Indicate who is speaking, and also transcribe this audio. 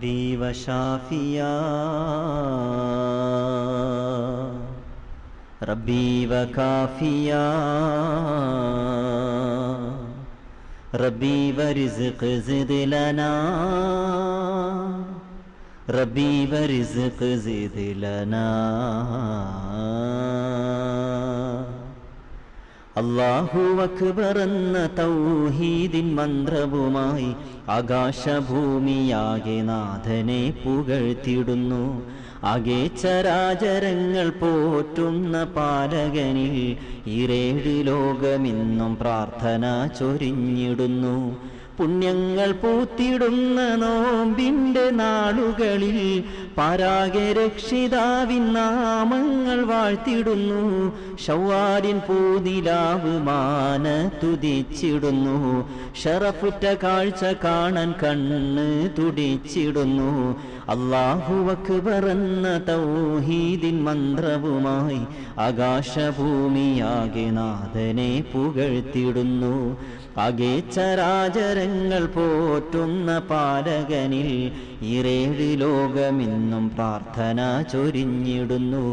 Speaker 1: ربي وشافيا ربي وكافيا ربي ورزق زد لنا ربي ورزق زد لنا അല്ലാഹു അക്ബർ എന്ന തൗഹീദിൻ മന്ത്രവുമായി ആകാശഭൂമിയാകെ നാഥനെ പുകഴ്ത്തിടുന്നു. ആകെ ചരാചരങ്ങൾ പോറ്റുന്ന പാലകനിൽ ഈരേഴ് ലോകമിന്നും പ്രാർത്ഥന ചൊരിഞ്ഞിടുന്നു. പുണ്യങ്ങൾ പൂത്തിടുന്ന നോമ്പിൻ്റെ നാളുകളിൽ പാരാകെ രക്ഷിതാവിൻ നാമങ്ങൾ വാഴ്ത്തിടുന്നു. ശവ്വാലിൻ പൂനിലാവ് മാനത്തുദിച്ചിടുന്നു. ഷറഫുറ്റ കാഴ്ച കാണാൻ കണ്ണ് തുടിച്ചിടുന്നു. അല്ലാഹു അക്ബർ എന്ന തൗഹീദിൻ മന്ത്രവുമായി ആകാശഭൂമിയാകെ നാഥനെ പുകഴ്ത്തിടുന്നു. ആകെ ചരാചരങ്ങൾ പോറ്റുന്ന പാലകനിൽ ഈരേഴ് ലോകമിന്നും പ്രാർത്ഥന ചൊരിഞ്ഞിടുന്നു.